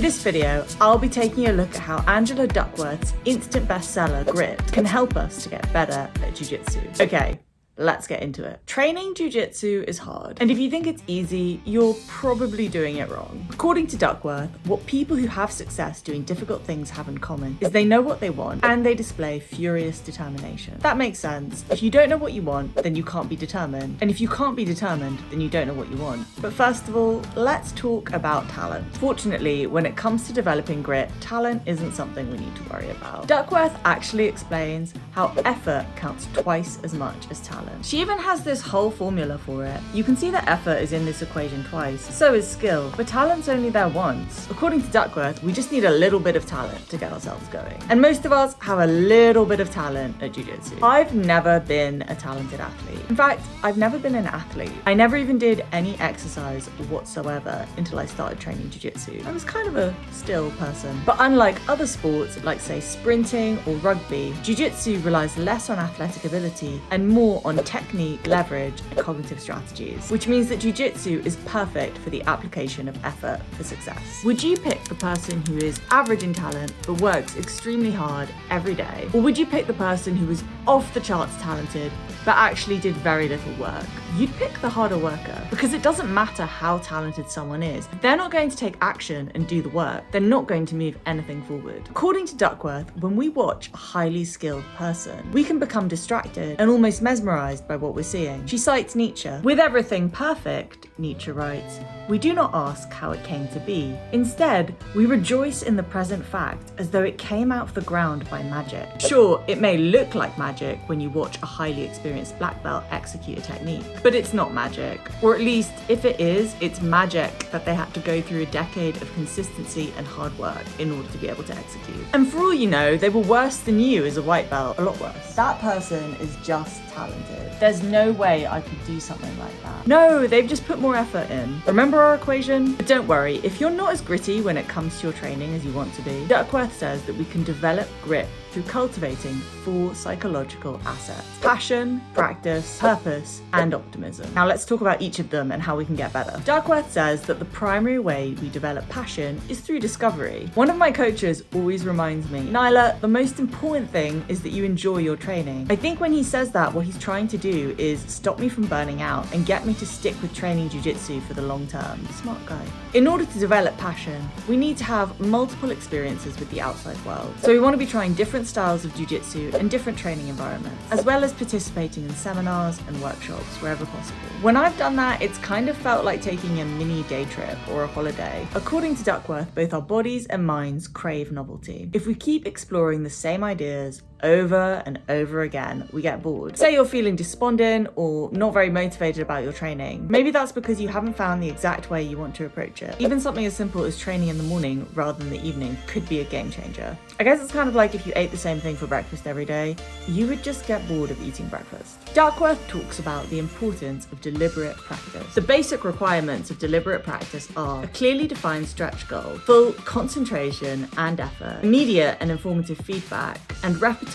this video, I'll be taking a look at how Angela Duckworth's instant bestseller, Grit, can help us to get better at jiu-jitsu. Okay, let's get into it. Training jiu-jitsu is hard, and if you think it's easy, you're probably doing it wrong. According to Duckworth, what people who have success doing difficult things have in common is they know what they want and they display furious determination. That makes sense. If you don't know what you want, then you can't be determined. And if you can't be determined, then you don't know what you want. But first of all, let's talk about talent. Fortunately, when it comes to developing grit, talent isn't something we need to worry about. Duckworth actually explains how effort counts twice as much as talent. She even has this whole formula for it. You can see that effort is in this equation twice, so is skill, but talent's only there once. According to Duckworth, we just need a little bit of talent to get ourselves going. And most of us have a little bit of talent at jiu-jitsu. I've never been a talented athlete. In fact, I've never been an athlete. I never even did any exercise whatsoever until I started training jiu-jitsu. I was kind of a still person. But unlike other sports, like say sprinting or rugby, jiu-jitsu relies less on athletic ability and more on technique, leverage, and cognitive strategies, which means that jiu-jitsu is perfect for the application of effort for success. Would you pick the person who is average in talent but works extremely hard every day? Or would you pick the person who is off the charts talented but actually did very little work? You'd pick the harder worker, because it doesn't matter how talented someone is. If they're not going to take action and do the work, they're not going to move anything forward. According to Duckworth, when we watch a highly skilled person, we can become distracted and almost mesmerized by what we're seeing. She cites Nietzsche. With everything perfect, Nietzsche writes, we do not ask how it came to be. Instead, we rejoice in the present fact as though it came out of the ground by magic. Sure, it may look like magic when you watch a highly experienced black belt execute a technique, but it's not magic. Or at least, if it is, it's magic that they had to go through a decade of consistency and hard work in order to be able to execute. And for all you know, they were worse than you as a white belt, a lot worse. That person is just talented. There's no way I could do something like that. No, they've just put more effort in. Remember our equation? But don't worry, if you're not as gritty when it comes to your training as you want to be, Duckworth says that we can develop grit through cultivating 4 psychological assets: passion, practice, purpose, and optimism. Now let's talk about each of them and how we can get better. Duckworth says that the primary way we develop passion is through discovery. One of my coaches always reminds me, Nyla, the most important thing is that you enjoy your training. I think when he says that, what he's trying to do is stop me from burning out and get me to stick with training jiu-jitsu for the long term. Smart guy. In order to develop passion, we need to have multiple experiences with the outside world. So we want to be trying different styles of jiu-jitsu and different training environments, as well as participating in seminars and workshops wherever possible. When I've done that, it's kind of felt like taking a mini day trip or a holiday. According to Duckworth, both our bodies and minds crave novelty. If we keep exploring the same ideas over and over again, we get bored. Say you're feeling despondent or not very motivated about your training. Maybe that's because you haven't found the exact way you want to approach it. Even something as simple as training in the morning rather than the evening could be a game changer. I guess it's kind of like if you ate the same thing for breakfast every day, you would just get bored of eating breakfast. Duckworth talks about the importance of deliberate practice. The basic requirements of deliberate practice are a clearly defined stretch goal, full concentration and effort, immediate and informative feedback, and repetition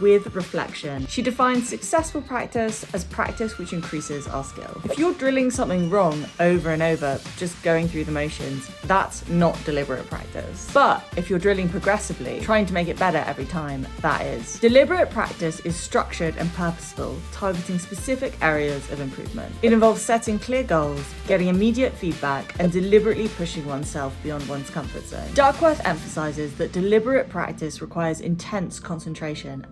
with reflection. She defines successful practice as practice which increases our skill. If you're drilling something wrong over and over, just going through the motions, that's not deliberate practice. But if you're drilling progressively, trying to make it better every time, that is. Deliberate practice is structured and purposeful, targeting specific areas of improvement. It involves setting clear goals, getting immediate feedback, and deliberately pushing oneself beyond one's comfort zone. Duckworth emphasizes that deliberate practice requires intense concentration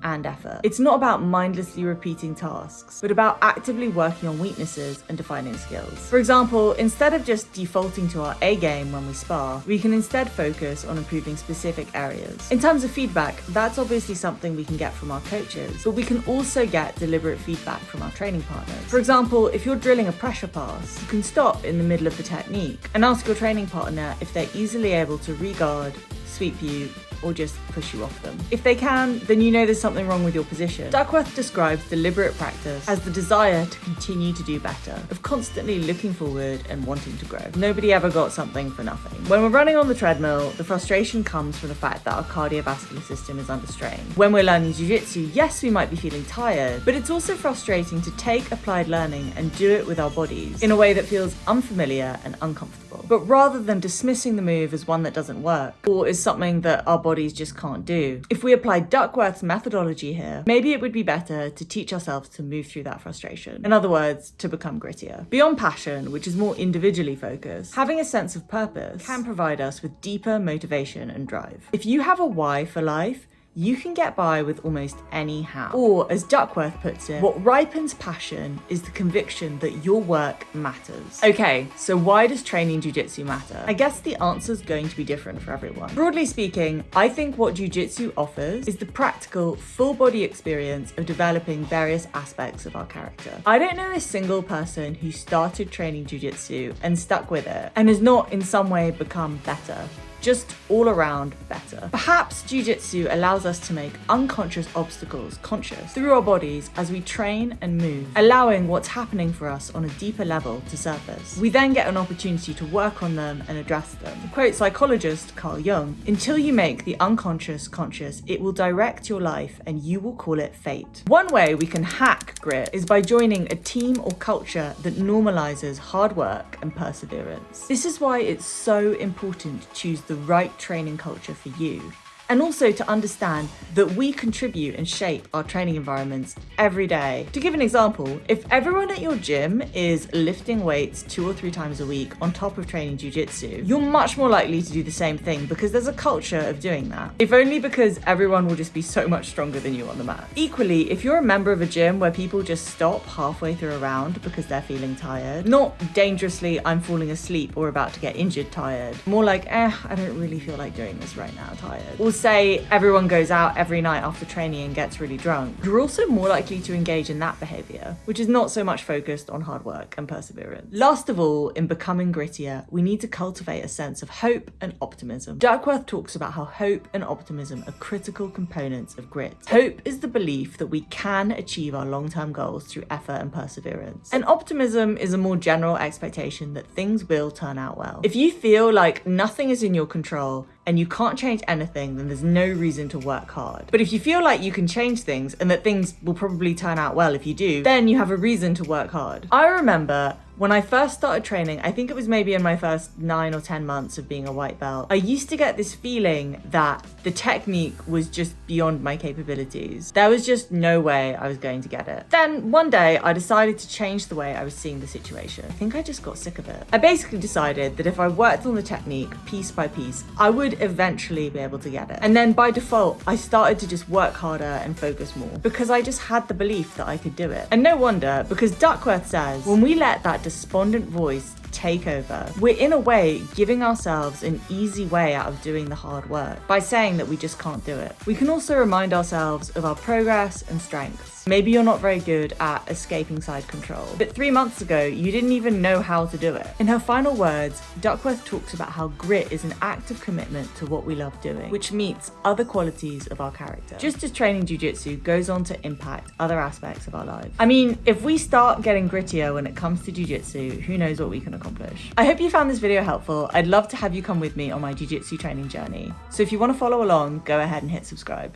and effort. It's not about mindlessly repeating tasks, but about actively working on weaknesses and defining skills. For example, instead of just defaulting to our A game when we spar, we can instead focus on improving specific areas. In terms of feedback, that's obviously something we can get from our coaches, but we can also get deliberate feedback from our training partners. For example, if you're drilling a pressure pass, you can stop in the middle of the technique and ask your training partner if they're easily able to re-guard, sweep you, or just push you off them. If they can, then you know there's something wrong with your position. Duckworth describes deliberate practice as the desire to continue to do better, of constantly looking forward and wanting to grow. Nobody ever got something for nothing. When we're running on the treadmill, the frustration comes from the fact that our cardiovascular system is under strain. When we're learning jiu-jitsu, yes, we might be feeling tired, but it's also frustrating to take applied learning and do it with our bodies in a way that feels unfamiliar and uncomfortable. But rather than dismissing the move as one that doesn't work, or is something that our bodies just can't do, if we apply Duckworth's methodology here, maybe it would be better to teach ourselves to move through that frustration. In other words, to become grittier. Beyond passion, which is more individually focused, having a sense of purpose can provide us with deeper motivation and drive. If you have a why for life, you can get by with almost any how. Or, as Duckworth puts it, what ripens passion is the conviction that your work matters. Okay, so why does training jiu-jitsu matter? I guess the answer's going to be different for everyone. Broadly speaking, I think what jiu-jitsu offers is the practical, full-body experience of developing various aspects of our character. I don't know a single person who started training jiu-jitsu and stuck with it and has not in some way become better. Just all around better. Perhaps jiu-jitsu allows us to make unconscious obstacles conscious through our bodies as we train and move, allowing what's happening for us on a deeper level to surface. We then get an opportunity to work on them and address them. To quote psychologist Carl Jung, "Until you make the unconscious conscious, it will direct your life and you will call it fate." One way we can hack grit is by joining a team or culture that normalizes hard work and perseverance. This is why it's so important to choose the right training culture for you. And also to understand that we contribute and shape our training environments every day. To give an example, if everyone at your gym is lifting weights 2 or 3 times a week on top of training jiu-jitsu, you're much more likely to do the same thing because there's a culture of doing that. If only because everyone will just be so much stronger than you on the mat. Equally, if you're a member of a gym where people just stop halfway through a round because they're feeling tired, not dangerously I'm falling asleep or about to get injured tired, more like I don't really feel like doing this right now, tired. Or say everyone goes out every night after training and gets really drunk, you're also more likely to engage in that behavior, which is not so much focused on hard work and perseverance. Last of all, in becoming grittier, we need to cultivate a sense of hope and optimism. Duckworth talks about how hope and optimism are critical components of grit. Hope is the belief that we can achieve our long-term goals through effort and perseverance. And optimism is a more general expectation that things will turn out well. If you feel like nothing is in your control and you can't change anything, then there's no reason to work hard. But if you feel like you can change things and that things will probably turn out well if you do, then you have a reason to work hard. I remember when I first started training, I think it was maybe in my first 9 or 10 months of being a white belt, I used to get this feeling that the technique was just beyond my capabilities. There was just no way I was going to get it. Then one day I decided to change the way I was seeing the situation. I think I just got sick of it. I basically decided that if I worked on the technique piece by piece, I would eventually be able to get it. And then by default, I started to just work harder and focus more because I just had the belief that I could do it. And no wonder, because Duckworth says, when we let that despondent voice take over, we're in a way giving ourselves an easy way out of doing the hard work by saying that we just can't do it. We can also remind ourselves of our progress and strengths. Maybe you're not very good at escaping side control, but 3 months ago, you didn't even know how to do it. In her final words, Duckworth talks about how grit is an act of commitment to what we love doing, which meets other qualities of our character. Just as training jiu-jitsu goes on to impact other aspects of our lives. I mean, if we start getting grittier when it comes to jiu-jitsu, who knows what we can accomplish. I hope you found this video helpful. I'd love to have you come with me on my jiu-jitsu training journey. So if you want to follow along, go ahead and hit subscribe.